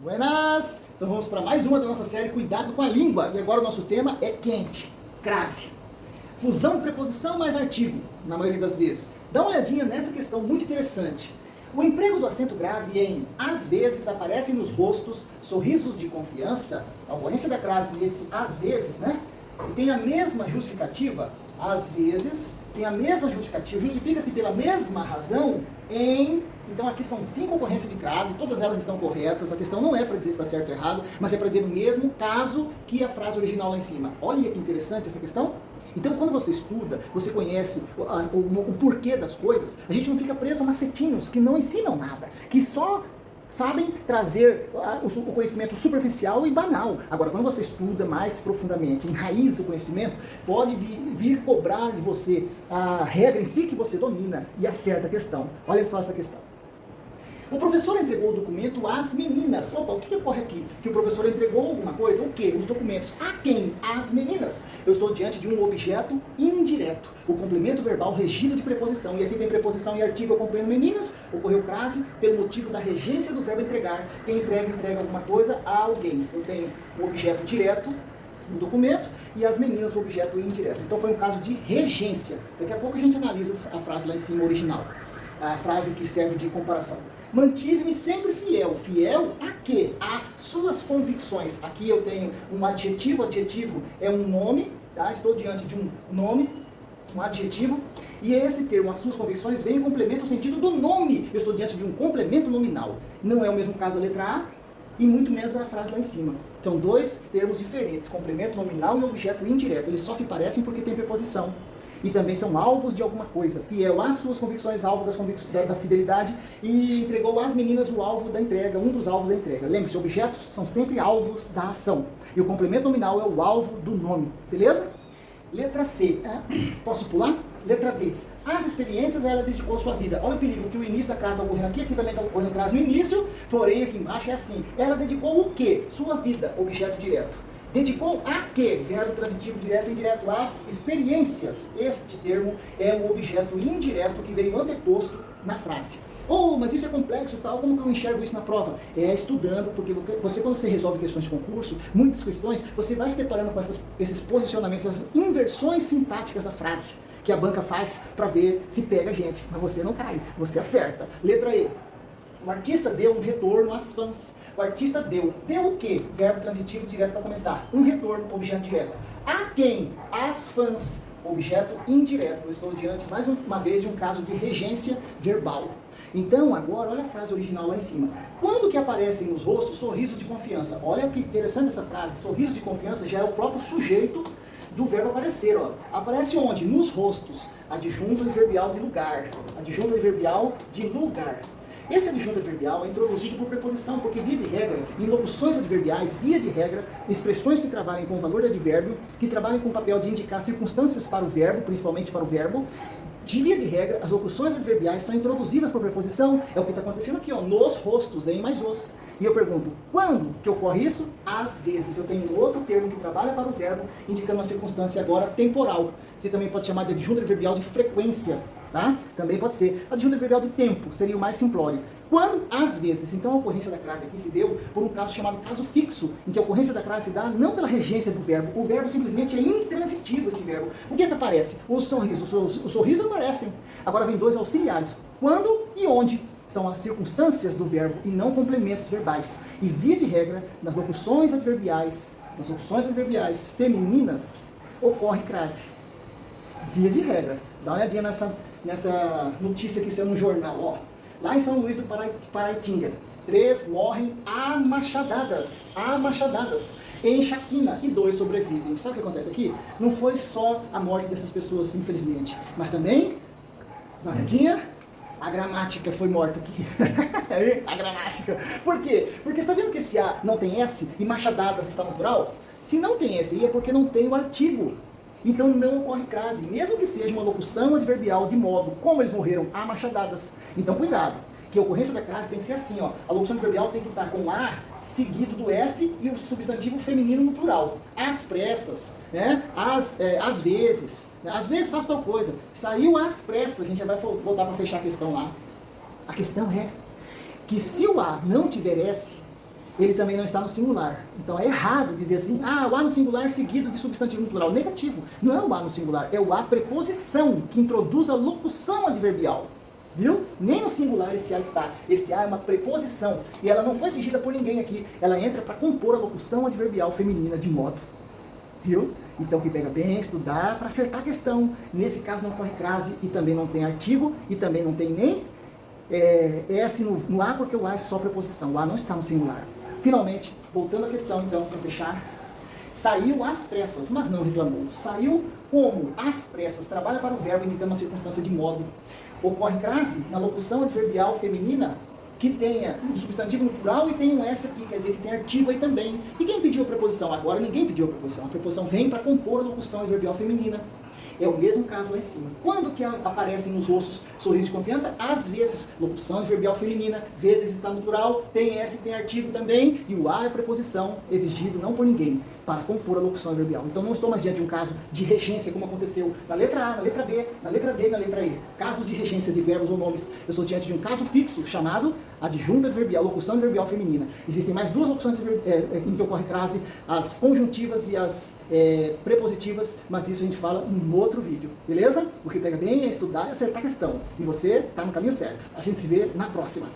Buenas! Então vamos para mais uma da nossa série Cuidado com a Língua. E agora o nosso tema é quente, crase. Fusão, preposição mais artigo, na maioria das vezes. Dá uma olhadinha nessa questão muito interessante. O emprego do acento grave em às vezes aparecem nos rostos sorrisos de confiança, a ocorrência da crase nesse às vezes, né? Tem a mesma justificativa, às vezes, tem a mesma justificativa, justifica-se pela mesma razão em... Então aqui são 5 ocorrências de crase, todas elas estão corretas, a questão não é para dizer se está certo ou errado, mas é para dizer no mesmo caso que a frase original lá em cima. Olha que interessante essa questão. Então quando você estuda, você conhece o porquê das coisas, a gente não fica preso a macetinhos que não ensinam nada, que só sabem trazer o conhecimento superficial e banal. Agora, quando você estuda mais profundamente, enraiza o conhecimento, pode vir cobrar de você a regra em si que você domina e acerta a questão. Olha só essa questão. O professor entregou o documento às meninas. Opa, o que ocorre aqui? Que o professor entregou alguma coisa? O quê? Os documentos. A quem? Às meninas. Eu estou diante de um objeto indireto. O complemento verbal regido de preposição. E aqui tem preposição e artigo acompanhando meninas. Ocorreu crase pelo motivo da regência do verbo entregar. Quem entrega alguma coisa a alguém. Eu tenho o objeto direto no documento e as meninas o objeto indireto. Então foi um caso de regência. Daqui a pouco a gente analisa a frase lá em cima original. A frase que serve de comparação. Mantive-me sempre fiel. Fiel a quê? Às suas convicções. Aqui eu tenho um adjetivo. Adjetivo é um nome, tá? Estou diante de um nome, um adjetivo. E esse termo, as suas convicções, vem em complemento ao sentido do nome. Eu estou diante de um complemento nominal. Não é o mesmo caso da letra A e muito menos a frase lá em cima. São 2 termos diferentes, complemento nominal e objeto indireto. Eles só se parecem porque tem preposição. E também são alvos de alguma coisa. Fiel às suas convicções, alvo da fidelidade, e entregou às meninas o alvo da entrega, um dos alvos da entrega. Lembre-se, objetos são sempre alvos da ação. E o complemento nominal é o alvo do nome. Beleza? Letra C. Posso pular? Letra D. Às experiências ela dedicou sua vida. Olha o perigo que o início da crase está ocorrendo aqui também está ocorrendo crase no início, porém aqui embaixo é assim. Ela dedicou o quê? Sua vida, objeto direto. Dedicou a quê? Verbo transitivo direto e indireto. Às experiências. Este termo é o objeto indireto que veio anteposto na frase. Oh, mas isso é complexo, tal, como que eu enxergo isso na prova? É estudando, porque você quando você resolve questões de concurso, muitas questões, você vai se deparando com esses posicionamentos, essas inversões sintáticas da frase, que a banca faz para ver se pega a gente. Mas você não cai, você acerta. Letra E. O artista deu um retorno às fãs. O artista deu. Deu o quê? Verbo transitivo direto para começar. Um retorno, objeto direto. A quem? Às fãs. Objeto indireto. Eu estou diante, mais uma vez, de um caso de regência verbal. Então, agora, olha a frase original lá em cima. Quando que aparecem nos rostos sorrisos de confiança? Olha que interessante essa frase. Sorriso de confiança já é o próprio sujeito do verbo aparecer. Ó. Aparece onde? Nos rostos. Adjunto adverbial de lugar. Adjunto adverbial de lugar. Esse adjunto adverbial é introduzido por preposição, porque via de regra, em locuções adverbiais, via de regra, expressões que trabalhem com valor de advérbio, que trabalhem com o papel de indicar circunstâncias para o verbo, principalmente para o verbo, de via de regra, as locuções adverbiais são introduzidas por preposição. É o que está acontecendo aqui, ó, nos rostos, em mais os. E eu pergunto, quando que ocorre isso? Às vezes. Eu tenho outro termo que trabalha para o verbo, indicando uma circunstância agora temporal. Você também pode chamar de adjunto adverbial de frequência. Tá? Também pode ser. Adjunto adverbial de tempo, seria o mais simplório. Quando? Às vezes. Então a ocorrência da crase aqui se deu por um caso chamado caso fixo, em que a ocorrência da crase se dá não pela regência do verbo. O verbo simplesmente é intransitivo, esse verbo. O que é que aparece? Os sorrisos. Os sorrisos aparecem. Agora vem 2 auxiliares. Quando e onde? São as circunstâncias do verbo e não complementos verbais. E via de regra, nas locuções adverbiais femininas, ocorre crase. Via de regra. Dá uma olhadinha nessa notícia que saiu no jornal, ó. Lá em São Luís do Paraitinga, 3 morrem a machadadas, em chacina, e 2 sobrevivem. Sabe o que acontece aqui? Não foi só a morte dessas pessoas, infelizmente, mas também, dá uma olhadinha, a gramática foi morta aqui. A gramática. Por quê? Porque você está vendo que esse A não tem S e machadadas está no plural? Se não tem S aí é porque não tem o artigo. Então não ocorre crase, mesmo que seja uma locução adverbial de modo como eles morreram a machadadas. Então cuidado, que a ocorrência da crase tem que ser assim, ó. A locução adverbial tem que estar com A seguido do S e o substantivo feminino no plural. Às pressas, né? Às vezes. Às vezes faz tal coisa. Saiu às pressas, a gente já vai voltar para fechar a questão lá. A questão é que se o A não tiver S, ele também não está no singular. Então é errado dizer assim, o A no singular seguido de substantivo no plural. Negativo. Não é o A no singular, é o A preposição, que introduz a locução adverbial. Viu? Nem no singular esse A está. Esse A é uma preposição. E ela não foi exigida por ninguém aqui. Ela entra para compor a locução adverbial feminina de modo. Viu? Então que pega bem, estudar para acertar a questão. Nesse caso não corre crase e também não tem artigo e também não tem nem S no A, porque o A é só preposição. O A não está no singular. Finalmente, voltando à questão então, para fechar. Saiu às pressas, mas não reclamou. Saiu como às pressas. Trabalha para o verbo indicando uma circunstância de modo. Ocorre crase na locução adverbial feminina que tenha um substantivo no plural e tem um S aqui, quer dizer que tem artigo aí também. E quem pediu a preposição? Agora ninguém pediu a preposição. A preposição vem para compor a locução adverbial feminina. É o mesmo caso lá em cima. Quando que aparecem nos rostos sorriso de confiança? Às vezes, locução adverbial feminina, vezes está no plural, tem S, tem artigo também, e o A é preposição, exigido não por ninguém, para compor a locução adverbial. Então não estou mais diante de um caso de regência, como aconteceu na letra A, na letra B, na letra D e na letra E. Casos de regência de verbos ou nomes. Eu estou diante de um caso fixo, chamado adjunta adverbial, locução adverbial feminina. Existem mais duas locuções em que ocorre crase, as conjuntivas e as prepositivas, mas isso a gente fala num outro vídeo, beleza? O que pega bem é estudar e acertar a questão. E você está no caminho certo. A gente se vê na próxima.